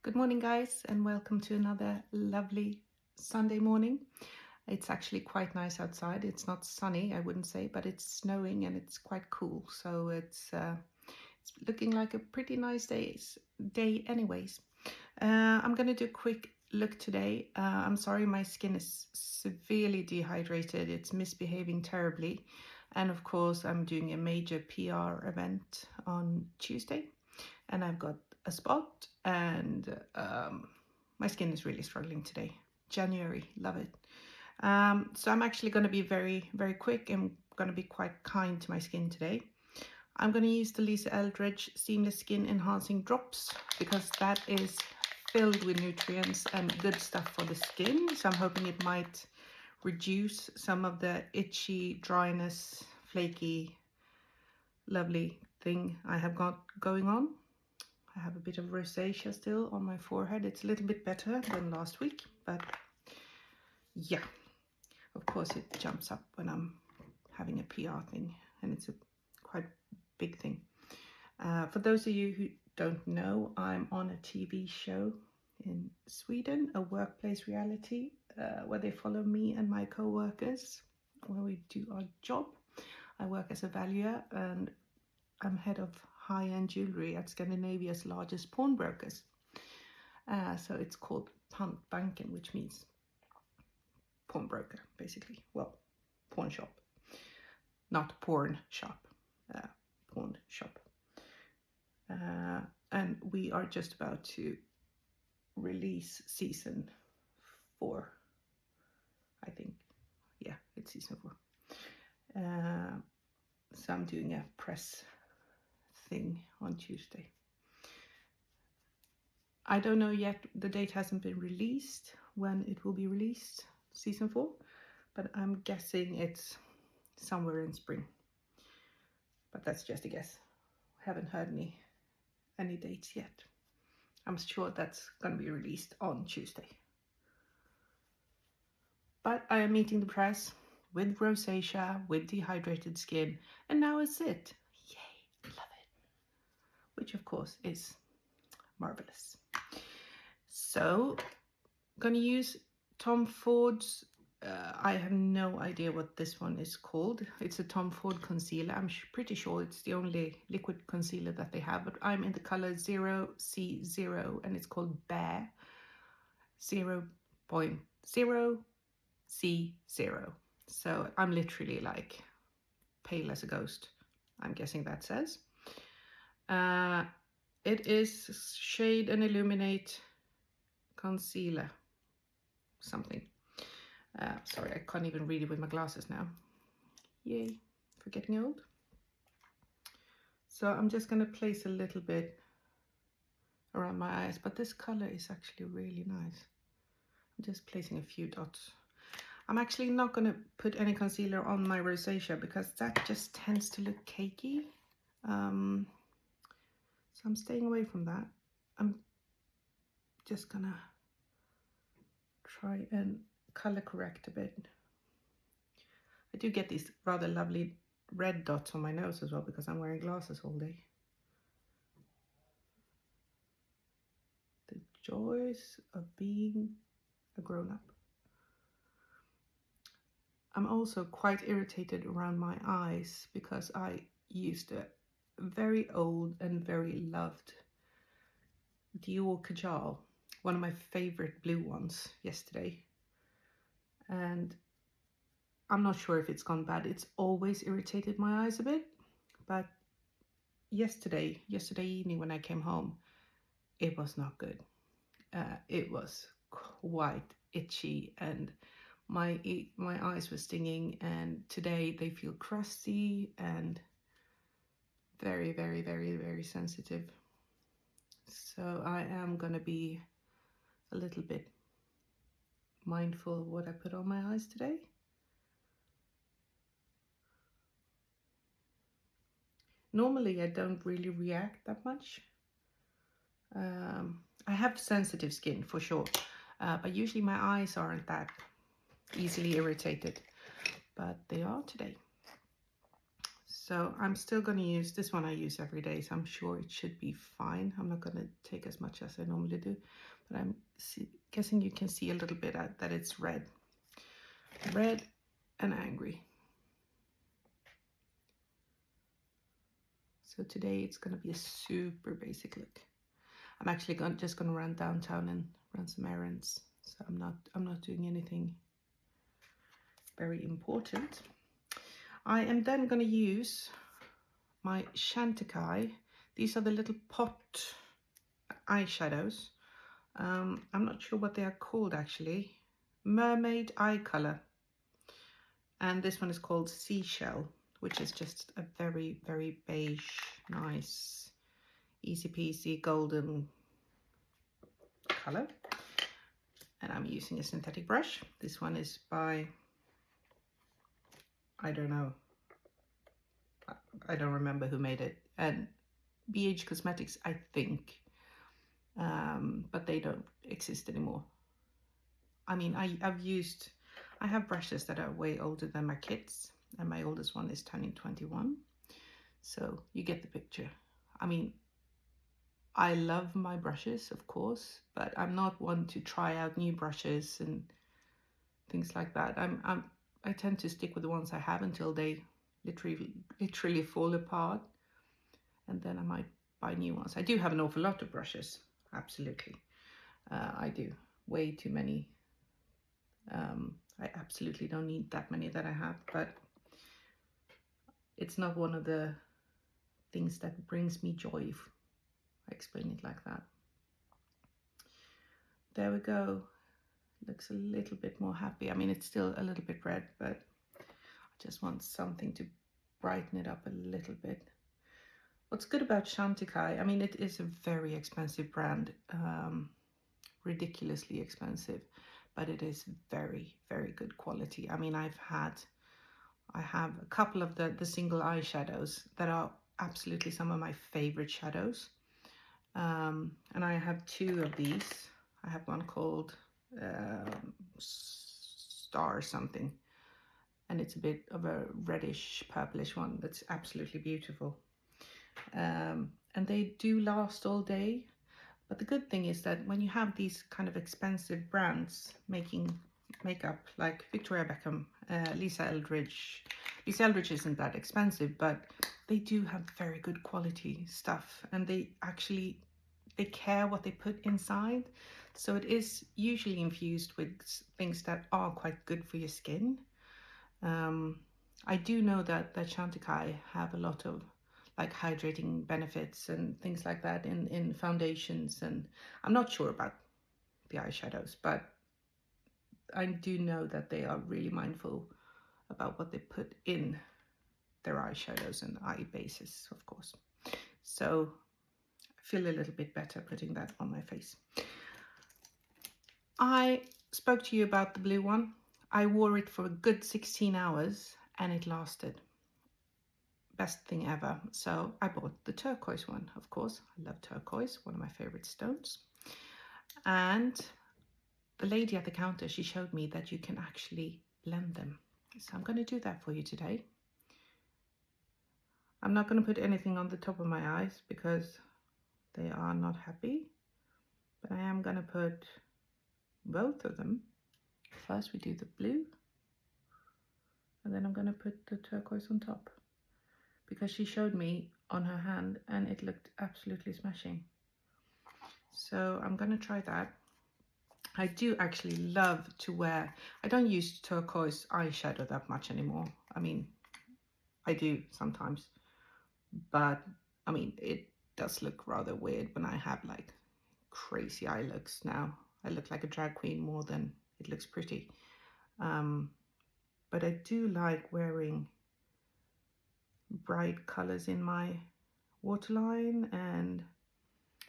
Good morning, guys, and welcome to another lovely Sunday morning. It's actually quite nice outside. It's not sunny, I wouldn't say, but it's snowing and it's quite cool. So it's looking like a pretty nice day anyways. I'm going to do a quick look today. I'm sorry, my skin is severely dehydrated. It's misbehaving terribly. And of course, I'm doing a major PR event on Tuesday, and I've got a spot, and my skin is really struggling today. January, love it. So I'm actually going to be very, very quick and going to be quite kind to my skin today. I'm going to use the Eldridge Seamless Skin Enhancing Drops because that is filled with nutrients and good stuff for the skin. So I'm hoping it might reduce some of the itchy, dryness, flaky, lovely thing I have got going on. I have a bit of rosacea still on my forehead. It's a little bit better than last week, but yeah, of course it jumps up when I'm having a PR thing, and it's a quite big thing. For those of you who don't know, I'm on a TV show in Sweden, a workplace reality, where they follow me and my co-workers, where we do our job. I work as a valuer, and I'm head of high-end jewelry at Scandinavia's largest pawnbrokers. So it's called Pantbanken, which means pawnbroker, basically. Well, pawn shop, not porn shop, pawn shop. And we are just about to release season 4, I think. Yeah, it's season 4. So I'm doing a press thing on Tuesday. I don't know yet, the date hasn't been released when it will be released, season 4, but I'm guessing it's somewhere in spring. But that's just a guess. I haven't heard any dates yet. I'm sure that's going to be released on Tuesday. But I am meeting the press with rosacea, with dehydrated skin, and now it's it. Yay, love it. Which of course is marvelous. So, gonna use Tom Ford's, I have no idea what this one is called. It's a Tom Ford concealer. I'm pretty sure it's the only liquid concealer that they have, but I'm in the color 0C0, and it's called Bear 0.0C0. So I'm literally like pale as a ghost, I'm guessing that says. It is Shade and Illuminate Concealer something. Sorry, I can't even read it with my glasses now. Yay, for getting old. So I'm just going to place a little bit around my eyes, but this color is actually really nice. I'm just placing a few dots. I'm actually not going to put any concealer on my rosacea because that just tends to look cakey. So I'm staying away from that. I'm just gonna try and color correct a bit. I do get these rather lovely red dots on my nose as well because I'm wearing glasses all day. The joys of being a grown-up. I'm also quite irritated around my eyes because I used a very old and very loved Dior Kajal, one of my favorite blue ones, yesterday, and I'm not sure if it's gone bad. It's always irritated my eyes a bit, but yesterday evening when I came home, it was not good. It was quite itchy, and my eyes were stinging, and today they feel crusty and very, very, very, very sensitive. So I am gonna be a little bit mindful of what I put on my eyes today. Normally I don't really react that much. I have sensitive skin for sure, but usually my eyes aren't that easily irritated, but they are today. So I'm still going to use this one. I use every day, so I'm sure it should be fine. I'm not going to take as much as I normally do, but I'm guessing you can see a little bit that it's red and angry. So today it's going to be a super basic look. I'm actually just going to run downtown and run some errands. So I'm not doing anything very important. I am then going to use my Chantecaille. These are the little pot eyeshadows. I'm not sure what they are called actually. Mermaid eye color. And this one is called Seashell, which is just a very, very beige, nice, easy peasy golden color. And I'm using a synthetic brush. This one is by, I don't know, I don't remember who made it, and BH Cosmetics, I think, but they don't exist anymore. I mean, I have brushes that are way older than my kids, and my oldest one is turning 21, so you get the picture. I mean, I love my brushes, of course, but I'm not one to try out new brushes and things like that. I tend to stick with the ones I have until they literally fall apart, and then I might buy new ones. I do have an awful lot of brushes, absolutely. I do, way too many. I absolutely don't need that many that I have, but it's not one of the things that brings me joy, if I explain it like that. There we go. Looks a little bit more happy. I mean, it's still a little bit red, but I just want something to brighten it up a little bit. What's good about Chantecaille, I mean, it is a very expensive brand, ridiculously expensive, but it is very, very good quality. I mean, I have a couple of the single eyeshadows that are absolutely some of my favorite shadows. And I have two of these. I have one called Star something, and it's a bit of a reddish purplish one that's absolutely beautiful. And they do last all day. But the good thing is that when you have these kind of expensive brands making makeup, like Victoria Beckham, Lisa Eldridge isn't that expensive, but they do have very good quality stuff, and they care what they put inside. So it is usually infused with things that are quite good for your skin. I do know that Chantecaille have a lot of like hydrating benefits and things like that in foundations, and I'm not sure about the eyeshadows, but I do know that they are really mindful about what they put in their eyeshadows and eye bases, of course. So I feel a little bit better putting that on my face. I spoke to you about the blue one. I wore it for a good 16 hours and it lasted. Best thing ever. So I bought the turquoise one, of course. I love turquoise, one of my favorite stones. And the lady at the counter, she showed me that you can actually blend them. So I'm going to do that for you today. I'm not going to put anything on the top of my eyes because they are not happy, but I am going to put both of them. First we do the blue, and then I'm going to put the turquoise on top, because she showed me on her hand and it looked absolutely smashing. So I'm going to try that. I do actually love to wear, I don't use turquoise eyeshadow that much anymore. I mean, I do sometimes, but I mean, it does look rather weird when I have like crazy eye looks now. I look like a drag queen more than it looks pretty. But I do like wearing bright colors in my waterline, and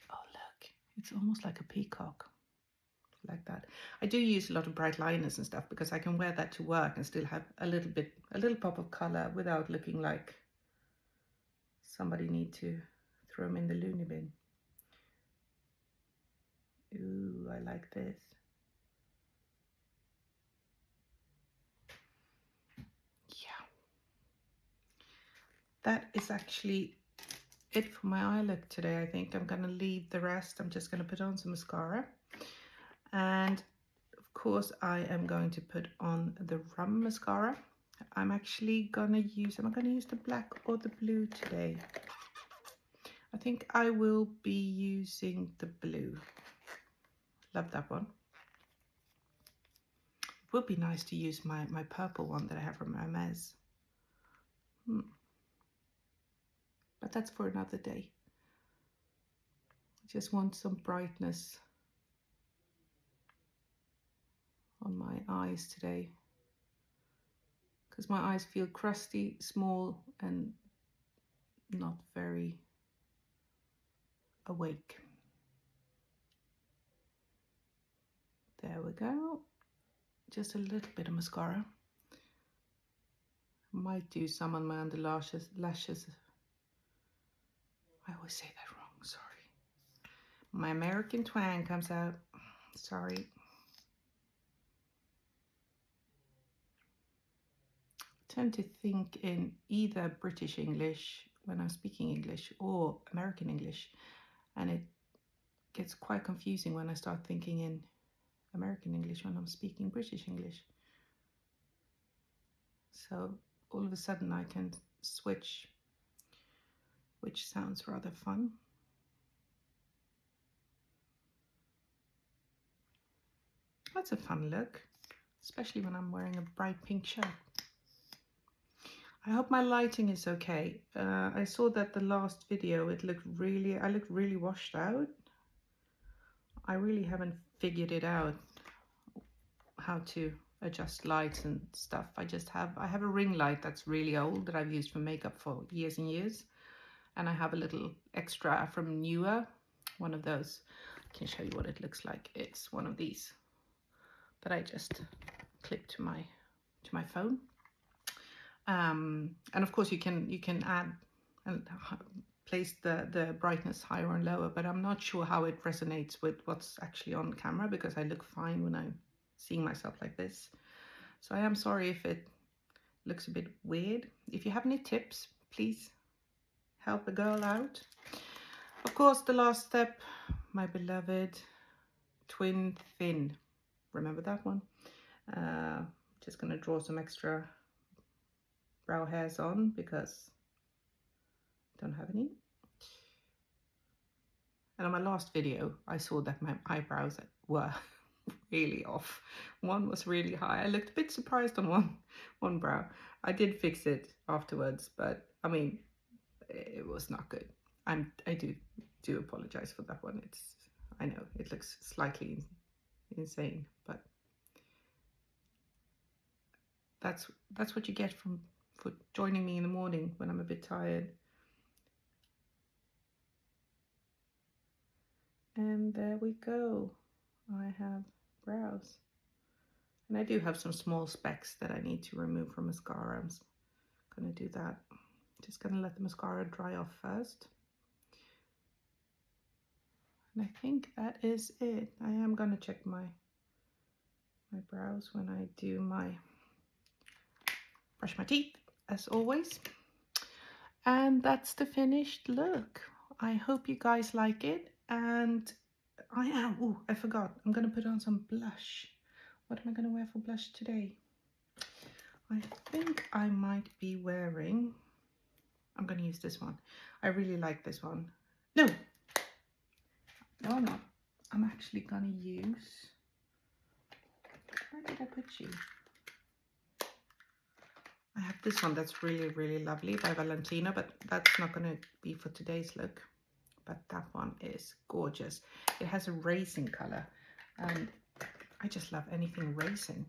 oh look, it's almost like a peacock, like that. I do use a lot of bright liners and stuff because I can wear that to work and still have a little pop of color without looking like somebody need to throw them in the loony bin. Ooh, I like this. Yeah. that is actually it for my eye look today. I think I'm going to leave the rest. I'm just going to put on some mascara. And of course, I am going to put on the rum mascara. I'm actually going to use, am I going to use the black or the blue today? I think I will be using the blue. Love that one. It would be nice to use my purple one that I have from Hermes. But that's for another day. I just want some brightness on my eyes today, because my eyes feel crusty, small, and not very awake. There we go. Just a little bit of mascara. Might do some on my under lashes. I always say that wrong, sorry. My American twang comes out, sorry. I tend to think in either British English when I'm speaking English or American English, and it gets quite confusing when I start thinking in American English when I'm speaking British English. So all of a sudden I can switch, which sounds rather fun. That's a fun look, especially when I'm wearing a bright pink shirt. I hope my lighting is okay. I saw that the last video, I looked really washed out. I really haven't figured it out how to adjust lights and stuff. I have a ring light that's really old that I've used for makeup for years and years. And I have a little extra from Newer, one of those. I can show you what it looks like. It's one of these that I just clip to my phone. And of course you can add and place the brightness higher and lower, but I'm not sure how it resonates with what's actually on camera, because I look fine when I'm seeing myself like this. So I am sorry if it looks a bit weird. If you have any tips, please help a girl out. Of course, the last step, my beloved twin fin. Remember that one? Just gonna draw some extra brow hairs on because I don't have any. And on my last video, I saw that my eyebrows were really off. One was really high. I looked a bit surprised on one brow. I did fix it afterwards, but I mean, it was not good. I do apologize for that one. I know it looks slightly insane, but that's what you get for joining me in the morning when I'm a bit tired. And there we go. I have brows. And I do have some small specks that I need to remove from mascara. I'm gonna do that. Just gonna let the mascara dry off first. And I think that is it. I am gonna check my brows when I do brush my teeth, as always. And that's the finished look. I hope you guys like it. And I forgot. I'm gonna put on some blush. What am I gonna wear for blush today? I think I might be wearing, I'm gonna use this one. I really like this one. No, I'm not. I'm actually gonna use, where did I put you? I have this one that's really lovely by Valentino, but that's not gonna be for today's look. But that one is gorgeous. It has a raisin color, and I just love anything raisin.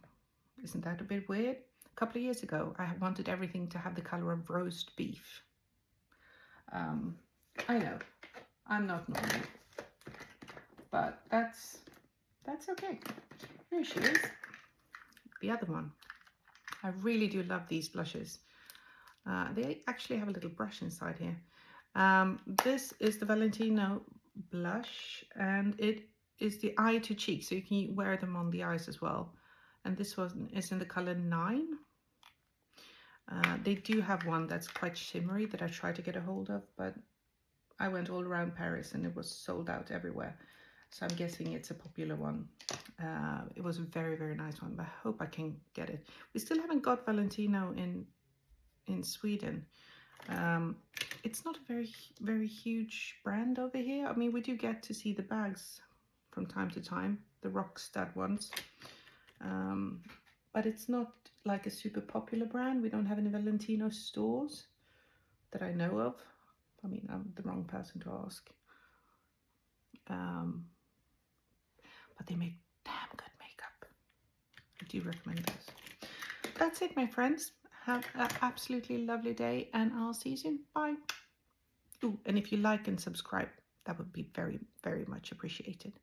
Isn't that a bit weird? A couple of years ago, I wanted everything to have the color of roast beef. I know, I'm not normal, but that's okay. Here she is, the other one. I really do love these blushes. They actually have a little brush inside here. This is the Valentino blush, and it is the eye to cheek, so you can wear them on the eyes as well. And this one is in the color 9. They do have one that's quite shimmery that I tried to get a hold of, but I went all around Paris and it was sold out everywhere. So I'm guessing it's a popular one. It was a very, very nice one, but I hope I can get it. We still haven't got Valentino in Sweden. It's not a very, very huge brand over here. I mean, we do get to see the bags from time to time, the rock stud ones. But it's not like a super popular brand. We don't have any Valentino stores that I know of. I mean, I'm the wrong person to ask. But they make damn good makeup. I do recommend those. That's it, my friends. Have an absolutely lovely day, and I'll see you soon. Bye. Ooh, and if you like and subscribe, that would be very, very much appreciated.